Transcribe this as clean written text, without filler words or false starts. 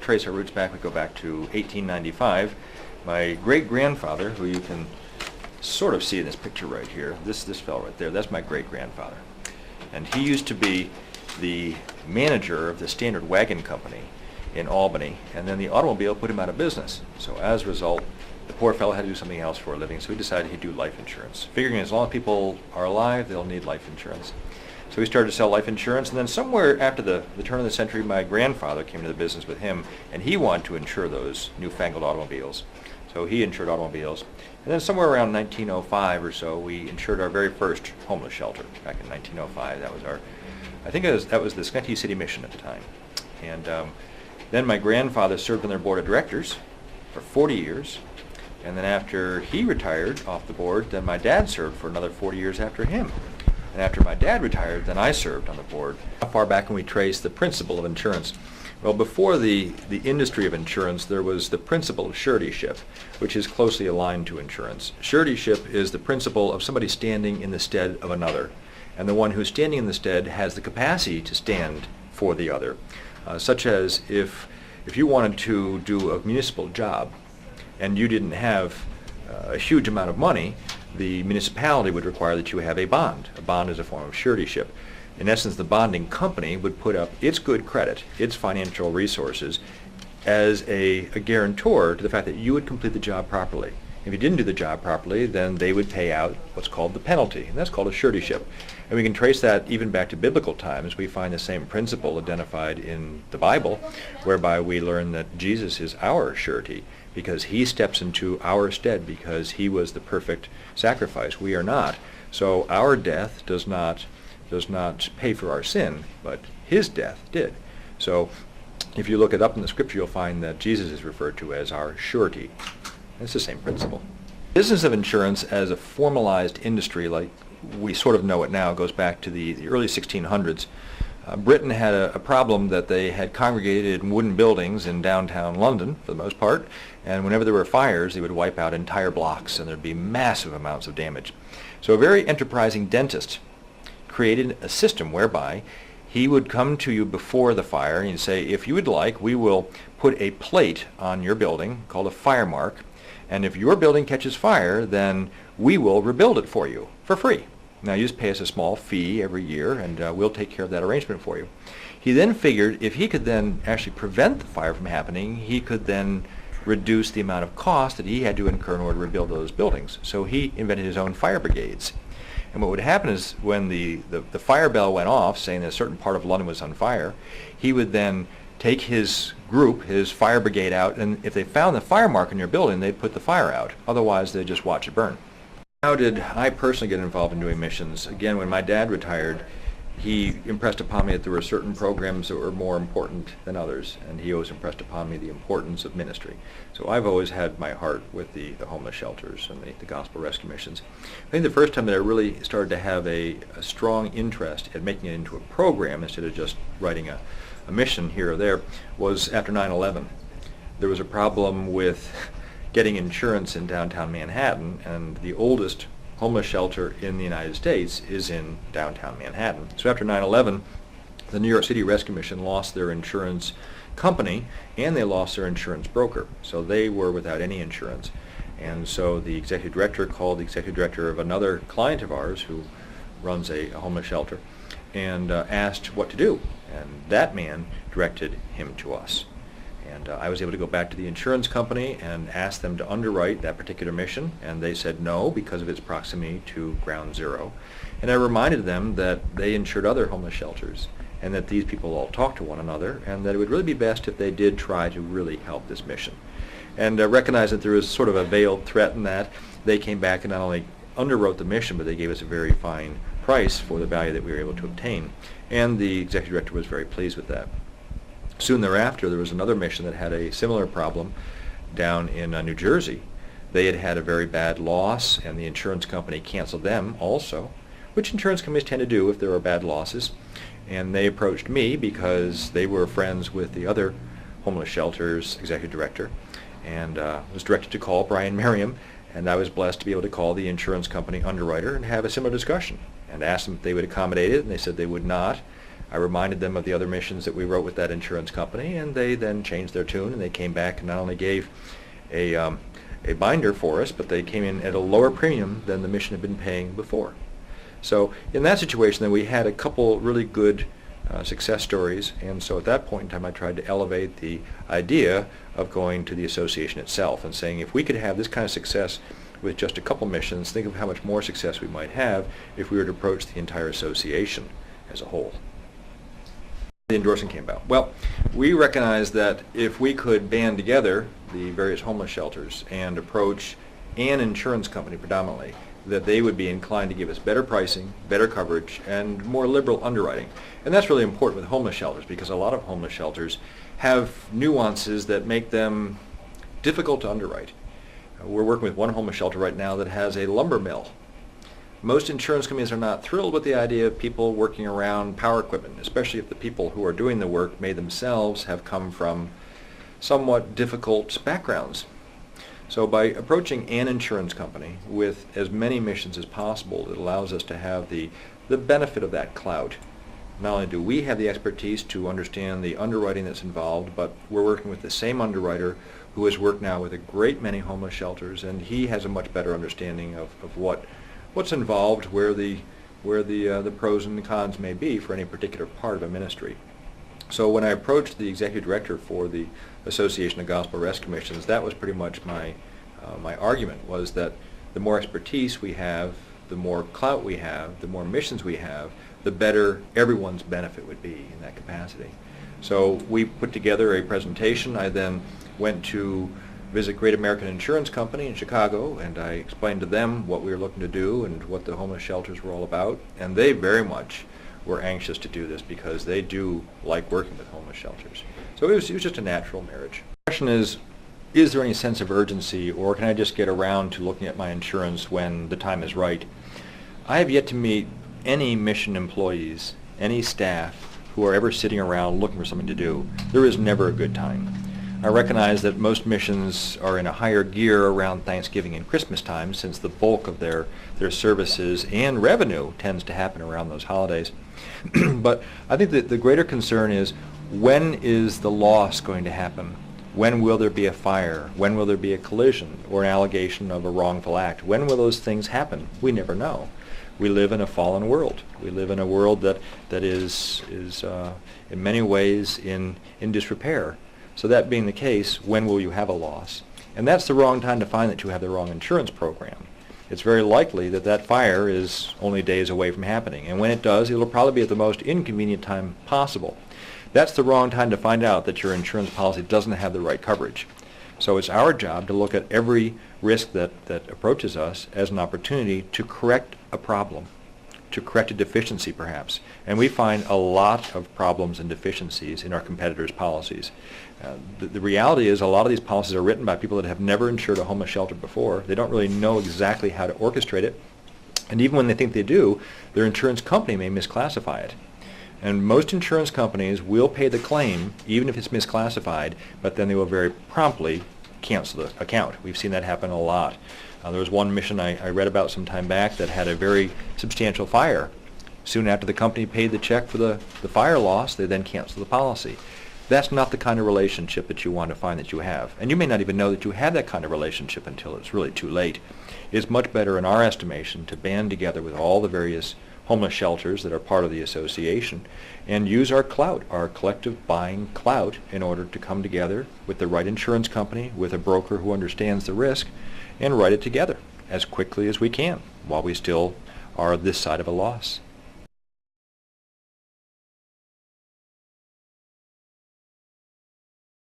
trace our roots back. We go back to 1895. My great-grandfather, who you can sort of see in this picture right here, this fellow right there, that's my great-grandfather. And he used to be the manager of the Standard Wagon Company in Albany, and then the automobile put him out of business. So as a result, the poor fellow had to do something else for a living, so he decided he'd do life insurance, figuring as long as people are alive, they'll need life insurance. So he started to sell life insurance, and then somewhere after the turn of the century, my grandfather came into the business with him, and he wanted to insure those newfangled automobiles. So he insured automobiles. And then somewhere around 1905 or so, we insured our very first homeless shelter back in 1905. That was our, I think that was the Schenectady City Mission at the time. And then my grandfather served on their board of directors for 40 years. And then after he retired off the board, then my dad served for another 40 years after him. And after my dad retired, then I served on the board. How far back can we trace the principle of insurance? Well, before the industry of insurance, there was the principle of suretyship, which is closely aligned to insurance. Suretyship is the principle of somebody standing in the stead of another. And the one who's standing in the stead has the capacity to stand for the other. Such as if you wanted to do a municipal job and you didn't have a huge amount of money, the municipality would require that you have a bond. A bond is a form of suretyship. In essence, the bonding company would put up its good credit, its financial resources, as a guarantor to the fact that you would complete the job properly. If you didn't do the job properly, then they would pay out what's called the penalty, and that's called a suretyship. And we can trace that even back to biblical times. We find the same principle identified in the Bible, whereby we learn that Jesus is our surety, because he steps into our stead, because he was the perfect sacrifice. We are not. So our death does not pay for our sin, but his death did. So if you look it up in the scripture, you'll find that Jesus is referred to as our surety. It's the same principle. Business of insurance as a formalized industry like we sort of know it now goes back to the early 1600s. Britain had a problem that they had congregated in wooden buildings in downtown London, for the most part, and whenever there were fires, they would wipe out entire blocks, and there'd be massive amounts of damage. So a very enterprising dentist created a system whereby he would come to you before the fire and he'd say, if you would like, we will put a plate on your building called a fire mark, and if your building catches fire, then we will rebuild it for you for free. Now you just pay us a small fee every year, and we'll take care of that arrangement for you. He then figured if he could then actually prevent the fire from happening, he could then reduce the amount of cost that he had to incur in order to rebuild those buildings. So he invented his own fire brigades. And what would happen is when the fire bell went off, saying that a certain part of London was on fire, he would then take his group, his fire brigade out, and if they found the fire mark in your building, they'd put the fire out. Otherwise, they'd just watch it burn. How did I personally get involved in doing missions? Again, when my dad retired, he impressed upon me that there were certain programs that were more important than others, and he always impressed upon me the importance of ministry. So I've always had my heart with the homeless shelters and the gospel rescue missions. I think the first time that I really started to have a strong interest in making it into a program instead of just writing a mission here or there was after 9/11. There was a problem with getting insurance in downtown Manhattan, and the oldest homeless shelter in the United States is in downtown Manhattan. So after 9/11, the New York City Rescue Mission lost their insurance company and they lost their insurance broker. So they were without any insurance. And so the executive director called the executive director of another client of ours who runs a homeless shelter and asked what to do. And that man directed him to us. And I was able to go back to the insurance company and ask them to underwrite that particular mission, and they said no because of its proximity to Ground Zero. And I reminded them that they insured other homeless shelters and that these people all talk to one another, and that it would really be best if they did try to really help this mission. And recognized that there was sort of a veiled threat in that. They came back and not only underwrote the mission, but they gave us a very fine price for the value that we were able to obtain. And the executive director was very pleased with that. Soon thereafter, there was another mission that had a similar problem down in New Jersey. They had had a very bad loss, and the insurance company canceled them also, which insurance companies tend to do if there are bad losses. And they approached me because they were friends with the other homeless shelter's executive director, and was directed to call Brian Merriam, and I was blessed to be able to call the insurance company underwriter and have a similar discussion and ask them if they would accommodate it, and they said they would not. I reminded them of the other missions that we wrote with that insurance company, and they then changed their tune, and they came back and not only gave a binder for us, but they came in at a lower premium than the mission had been paying before. So in that situation, then we had a couple really good success stories, and so at that point in time I tried to elevate the idea of going to the association itself and saying, if we could have this kind of success with just a couple missions, think of how much more success we might have if we were to approach the entire association as a whole. The endorsement came about. Well, we recognized that if we could band together the various homeless shelters and approach an insurance company predominantly, that they would be inclined to give us better pricing, better coverage, and more liberal underwriting. And that's really important with homeless shelters, because a lot of homeless shelters have nuances that make them difficult to underwrite. We're working with one homeless shelter right now that has a lumber mill. Most insurance companies are not thrilled with the idea of people working around power equipment, especially if the people who are doing the work may themselves have come from somewhat difficult backgrounds. So by approaching an insurance company with as many missions as possible, it allows us to have the benefit of that clout. Not only do we have the expertise to understand the underwriting that's involved, but we're working with the same underwriter who has worked now with a great many homeless shelters, and he has a much better understanding of what's involved, where the pros and the cons may be for any particular part of a ministry. So when I approached the executive director for the Association of Gospel Rescue Missions, that was pretty much my argument, was that the more expertise we have, the more clout we have, the more missions we have, the better everyone's benefit would be in that capacity. So we put together a presentation. I then went to visit Great American Insurance Company in Chicago, and I explained to them what we were looking to do and what the homeless shelters were all about, and they very much were anxious to do this because they do like working with homeless shelters. So it was just a natural marriage. The question is there any sense of urgency, or can I just get around to looking at my insurance when the time is right? I have yet to meet any mission employees, any staff, who are ever sitting around looking for something to do. There is never a good time. I recognize that most missions are in a higher gear around Thanksgiving and Christmas time, since the bulk of their services and revenue tends to happen around those holidays. But I think that the greater concern is, when is the loss going to happen? When will there be a fire? When will there be a collision or an allegation of a wrongful act? When will those things happen? We never know. We live in a fallen world. We live in a world that is in many ways in disrepair. So that being the case, when will you have a loss? And that's the wrong time to find that you have the wrong insurance program. It's very likely that that fire is only days away from happening. And when it does, it'll probably be at the most inconvenient time possible. That's the wrong time to find out that your insurance policy doesn't have the right coverage. So it's our job to look at every risk that approaches us as an opportunity to correct a problem, to correct a deficiency perhaps. And we find a lot of problems and deficiencies in our competitors' policies. The reality is, a lot of these policies are written by people that have never insured a homeless shelter before. They don't really know exactly how to orchestrate it. And even when they think they do, their insurance company may misclassify it. And most insurance companies will pay the claim, even if it's misclassified, but then they will very promptly cancel the account. We've seen that happen a lot. There was one mission I read about some time back that had a very substantial fire. Soon after the company paid the check for the fire loss, they then canceled the policy. That's not the kind of relationship that you want to find that you have. And you may not even know that you have that kind of relationship until it's really too late. It's much better, in our estimation, to band together with all the various homeless shelters that are part of the association and use our clout, our collective buying clout, in order to come together with the right insurance company, with a broker who understands the risk, and write it together as quickly as we can while we still are this side of a loss.